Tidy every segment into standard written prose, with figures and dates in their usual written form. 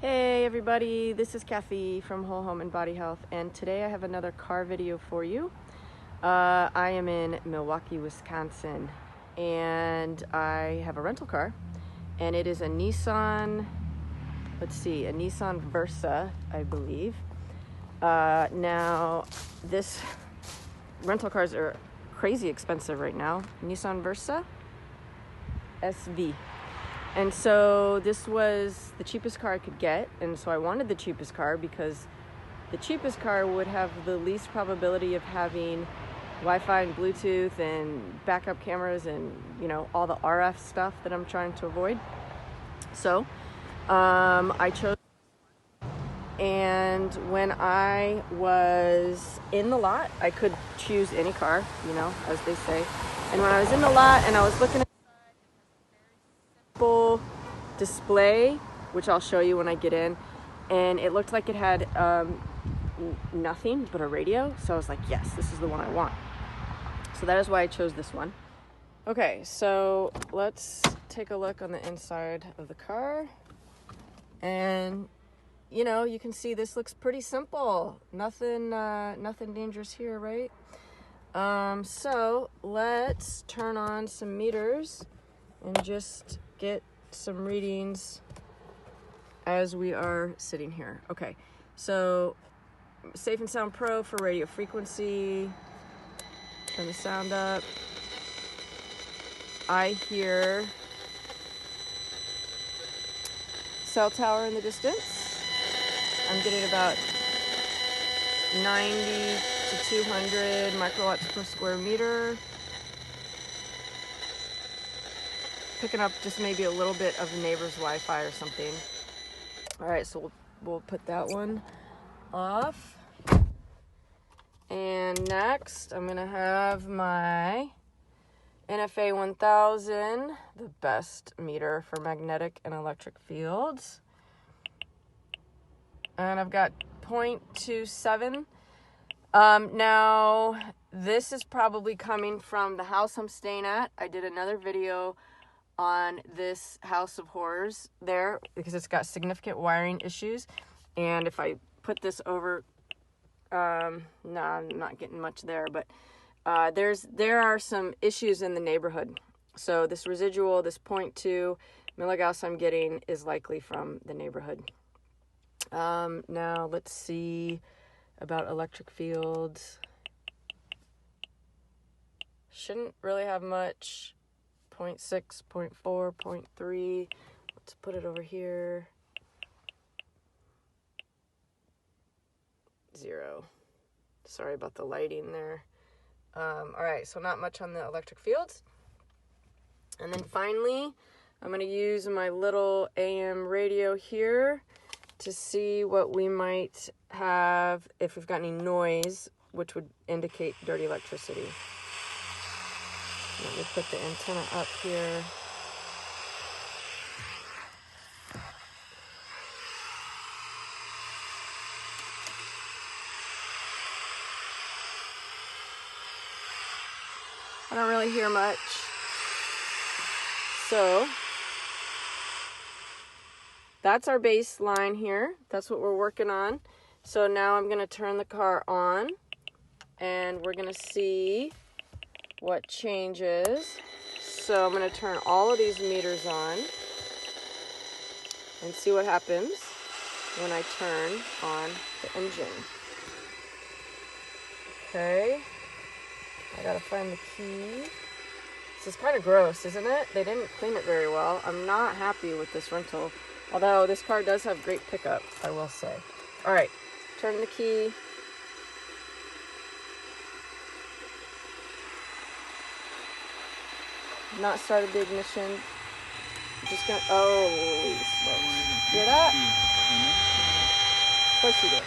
Hey everybody, this is Cathy from Whole Home and Body Health, and today I have another car video for you. I am in Milwaukee, Wisconsin, and I have a rental car, and it is a Nissan, a Nissan Versa, I believe. Now, this rental cars are crazy expensive right now. Nissan Versa SV. And so this was the cheapest car I could get, and so I wanted the cheapest car because the cheapest car would have the least probability of having Wi-Fi and Bluetooth and backup cameras and, you know, all the RF stuff that I'm trying to avoid. So I chose, and when I was in the lot, I could choose any car, you know, as they say. And when I was in the lot and I was looking at display, which I'll show you when I get in, and it looked like it had nothing but a radio, so I was like, yes, this is the one I want. So that is why I chose this one. Okay, so let's take a look on the inside of the car, and you know, you can see this looks pretty simple. Nothing dangerous here, right? So let's turn on some meters and just get some readings as we are sitting here. Okay, so Safe and Sound Pro for radio frequency. Turn the sound up. I hear cell tower in the distance. I'm getting about 90 to 200 microwatts per square meter. Picking up just maybe a little bit of neighbor's Wi-Fi or something. All right, so we'll put that one off. And next, I'm gonna have my NFA 1000, the best meter for magnetic and electric fields. And I've got 0.27. Now, this is probably coming from the house I'm staying at. I did another video on this house of horrors there because it's got significant wiring issues, and if I put this over, no, I'm not getting much there, but there are some issues in the neighborhood. So this residual, this 0.2 milligauss I'm getting is likely from the neighborhood. Now let's see about electric fields. Shouldn't really have much. 0.6, 0.4, 0.3. Let's put it over here. 0. Sorry about the lighting there. All right, so not much on the electric fields. And then finally, I'm going to use my little AM radio here to see what we might have if we've got any noise, which would indicate dirty electricity. Let me put the antenna up here. I don't really hear much. So that's our baseline here. That's what we're working on. So now I'm going to turn the car on, and we're going to see what changes. So I'm going to turn all of these meters on and see what happens when I turn on the engine. Okay, I gotta find the key. This is kind of gross, isn't it? They didn't clean it very well. I'm not happy with this rental, although this car does have great pickup, I will say. All right, turn the key. Not started the ignition. I'm just gonna, holy smokes. Hear that? Of course you do.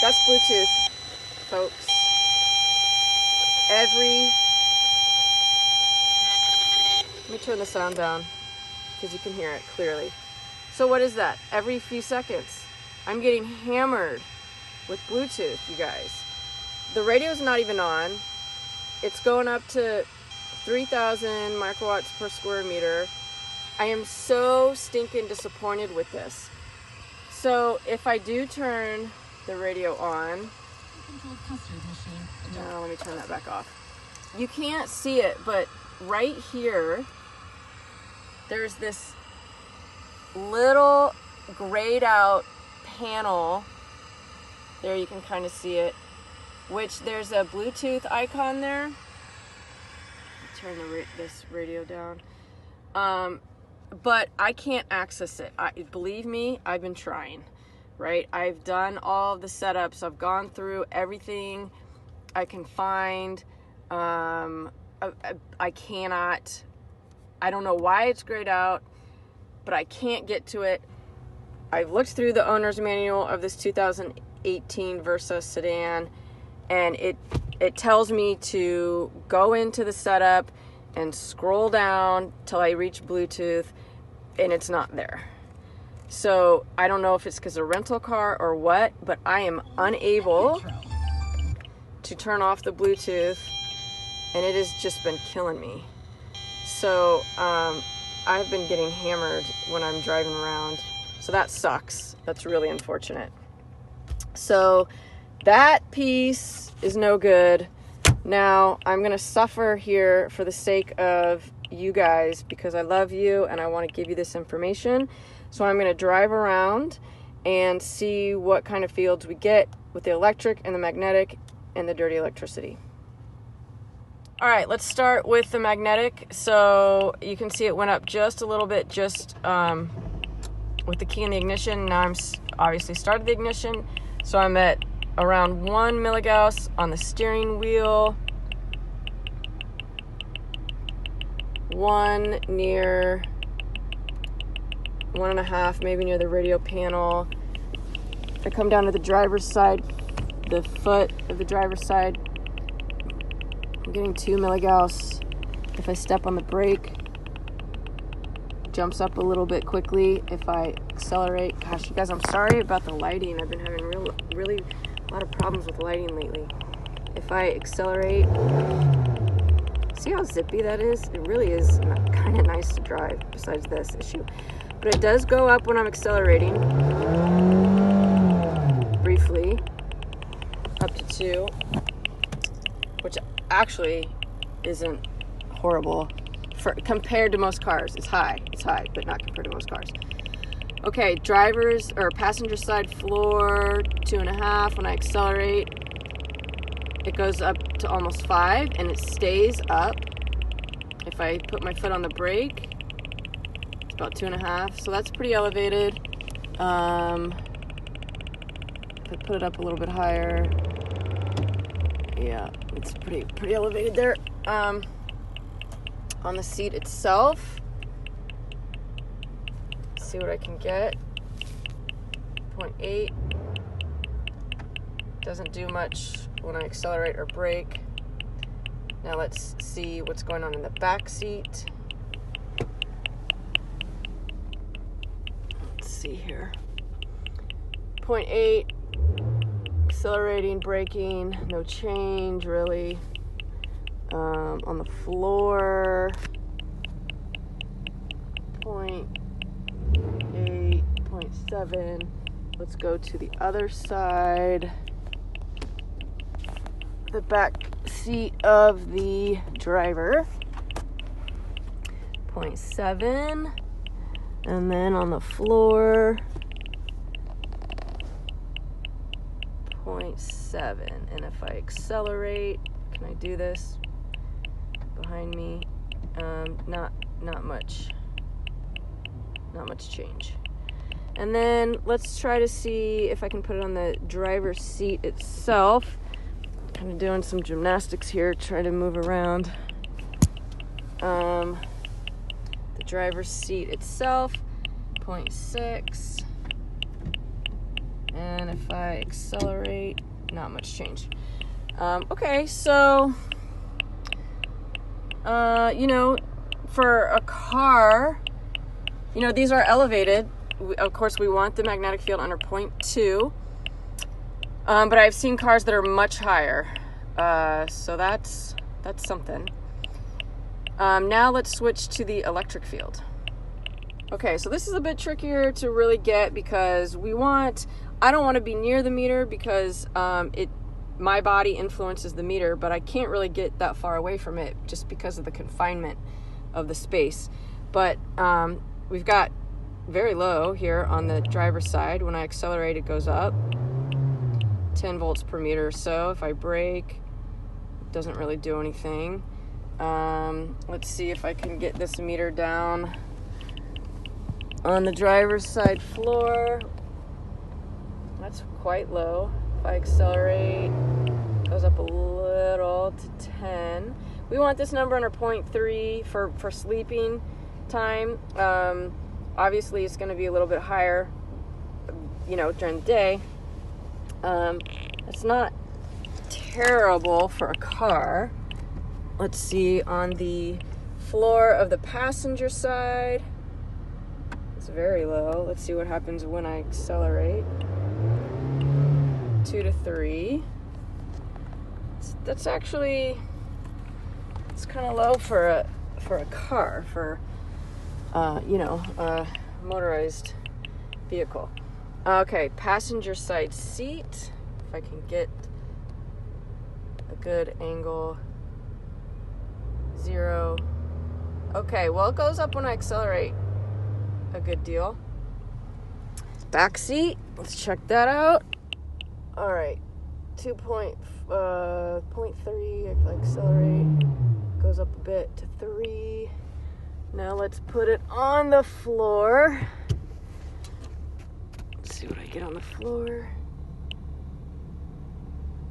That's Bluetooth, folks. Let me turn the sound down because you can hear it clearly. So what is that? Every few seconds, I'm getting hammered with Bluetooth, you guys. The radio's not even on. It's going up to 3,000 microwatts per square meter. I am so stinking disappointed with this. So if I do turn the radio on, now let me turn that back off. You can't see it, but right here, there's this little grayed out panel. There you can kind of see it, which there's a Bluetooth icon there. Turn this radio down. But I can't access it. Believe me, I've been trying, right? I've done all of the setups. I've gone through everything I can find. I cannot, I don't know why it's grayed out, but I can't get to it. I've looked through the owner's manual of this 2018 Versa sedan, and it tells me to go into the setup and scroll down till I reach Bluetooth, and it's not there. So I don't know if it's because of a rental car or what, but I am unable to turn off the Bluetooth, and it has just been killing me. So I've been getting hammered when I'm driving around. So that sucks. That's really unfortunate. So that piece is no good. Now I'm going to suffer here for the sake of you guys because I love you and I want to give you this information. So I'm going to drive around and see what kind of fields we get with the electric and the magnetic and the dirty electricity. All right, let's start with the magnetic. So you can see it went up just a little bit just with the key in the ignition. Now I'm obviously started the ignition. So I'm at around 1 milligauss on the steering wheel, 1 near 1.5 maybe near the radio panel. I come down to the driver's side, the foot of the driver's side. I'm getting 2 milligauss. If I step on the brake, it jumps up a little bit quickly. If I accelerate, gosh, you guys, I'm sorry about the lighting. I've been having really a lot of problems with lighting lately. If I accelerate, see how zippy that is? It really is kind of nice to drive, besides this issue. But it does go up when I'm accelerating, briefly, up to 2, which actually isn't horrible compared to most cars. It's high, but not compared to most cars. Okay, driver's or passenger side floor, 2.5. When I accelerate, it goes up to almost 5, and it stays up. If I put my foot on the brake, it's about 2.5. So that's pretty elevated. If I put it up a little bit higher, yeah, it's pretty elevated there. On the seat itself, see what I can get. 0.8. Doesn't do much when I accelerate or brake. Now let's see what's going on in the back seat. Let's see here. 0.8. Accelerating, braking, no change really. On the floor, 0.8, 0.7. Let's go to the other side. The back seat of the driver, 0.7. And then on the floor, 0.7. And if I accelerate, can I do this behind me? Not much change. And then let's try to see if I can put it on the driver's seat itself. Kind of doing some gymnastics here, trying to move around. The driver's seat itself, 0.6. And if I accelerate, not much change. Okay, so, for a car, these are elevated. Of course, we want the magnetic field under 0.2. But I've seen cars that are much higher. So that's something. Now let's switch to the electric field. Okay, so this is a bit trickier to really get because I don't want to be near the meter because my body influences the meter, but I can't really get that far away from it just because of the confinement of the space. But we've got very low here on the driver's side. When I accelerate, it goes up 10 volts per meter or so. If I brake, it doesn't really do anything. Let's see if I can get this meter down on the driver's side floor. That's quite low. If I accelerate, it goes up a little to 10. We want this number under 0.3 for sleeping time. Obviously, it's going to be a little bit higher, during the day. It's not terrible for a car. Let's see, on the floor of the passenger side, it's very low. Let's see what happens when I accelerate. 2 to 3. That's actually, it's kind of low for a car, for a motorized vehicle. Okay, passenger side seat. If I can get a good angle. 0. Okay, well, it goes up when I accelerate a good deal. Back seat, let's check that out. All right, 0.3. If I accelerate, goes up a bit to 3. Now let's put it on the floor. Let's see what I get on the floor.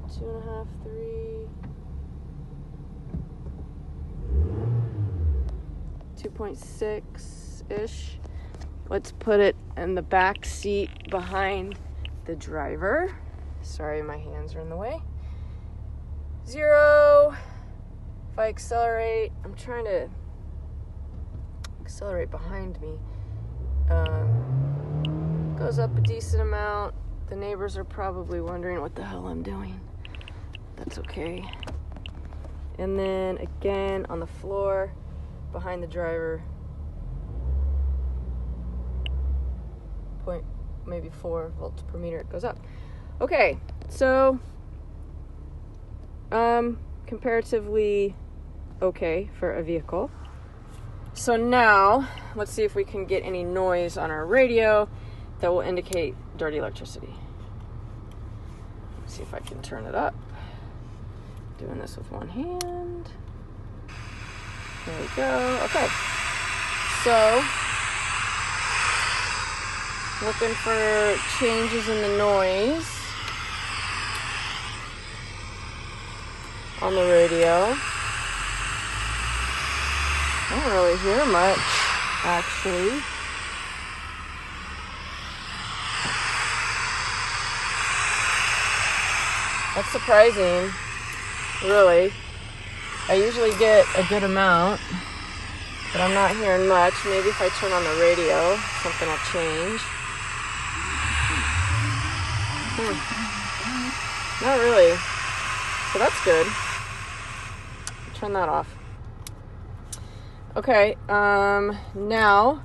2.5, 3. 2.6-ish. Let's put it in the back seat behind the driver. Sorry, my hands are in the way. 0. If I accelerate, I'm trying to accelerate behind me. Goes up a decent amount. The neighbors are probably wondering what the hell I'm doing. That's okay. And then again on the floor behind the driver, maybe 4 volts per meter, it goes up. Okay, so comparatively okay for a vehicle. So now let's see if we can get any noise on our radio that will indicate dirty electricity. Let's see if I can turn it up. Doing this with one hand. There we go. Okay. So, looking for changes in the noise on the radio. I don't really hear much, actually. That's surprising, really. I usually get a good amount, but I'm not hearing much. Maybe if I turn on the radio, something will change. Not really. So that's good. Turn that off. Okay, now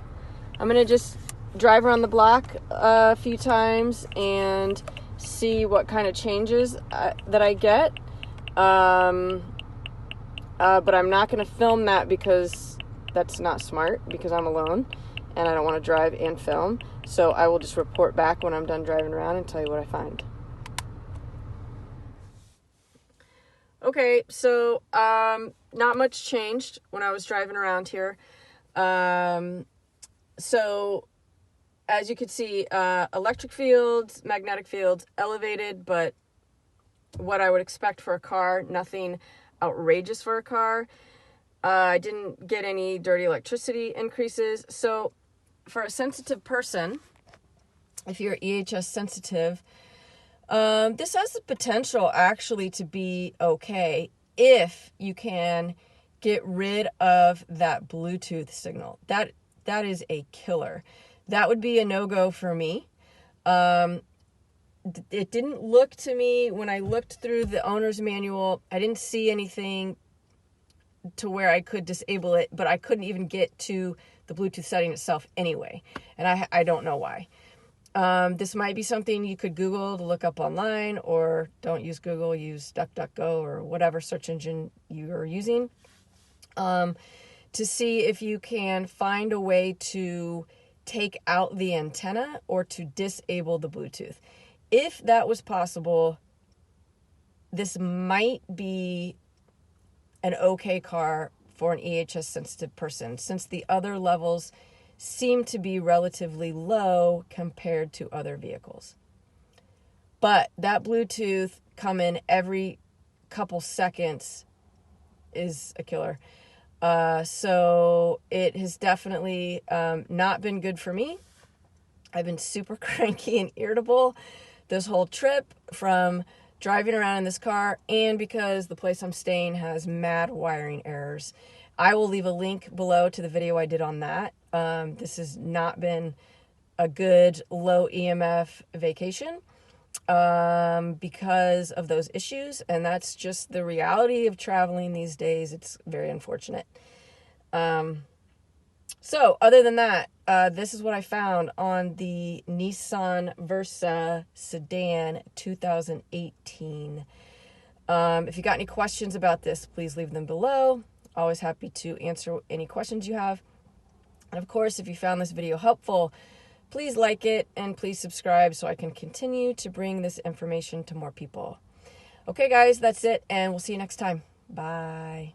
I'm going to just drive around the block a few times and see what kind of changes that I get. But I'm not going to film that because that's not smart, because I'm alone and I don't want to drive and film. So I will just report back when I'm done driving around and tell you what I find. Okay, so not much changed when I was driving around here. So as you can see, electric fields, magnetic fields, elevated, but what I would expect for a car, nothing outrageous for a car. I didn't get any dirty electricity increases. So for a sensitive person, if you're EHS sensitive, this has the potential actually to be okay if you can get rid of that Bluetooth signal. That is a killer. That would be a no-go for me. It didn't look to me, when I looked through the owner's manual, I didn't see anything to where I could disable it, but I couldn't even get to the Bluetooth setting itself anyway. And I don't know why. This might be something you could Google to look up online, or don't use Google, use DuckDuckGo or whatever search engine you are using, to see if you can find a way to take out the antenna or to disable the Bluetooth. If that was possible, this might be an okay car for an EHS sensitive person, since the other levels seem to be relatively low compared to other vehicles. But that Bluetooth coming every couple seconds is a killer. So it has definitely not been good for me. I've been super cranky and irritable this whole trip from driving around in this car, and because the place I'm staying has mad wiring errors. I will leave a link below to the video I did on that. This has not been a good low EMF vacation because of those issues, and that's just the reality of traveling these days. It's very unfortunate. So other than that, this is what I found on the Nissan Versa sedan 2018. If you got any questions about this, please leave them below. Always happy to answer any questions you have. And of course, if you found this video helpful, please like it and please subscribe so I can continue to bring this information to more people. Okay, guys, that's it, and we'll see you next time. Bye.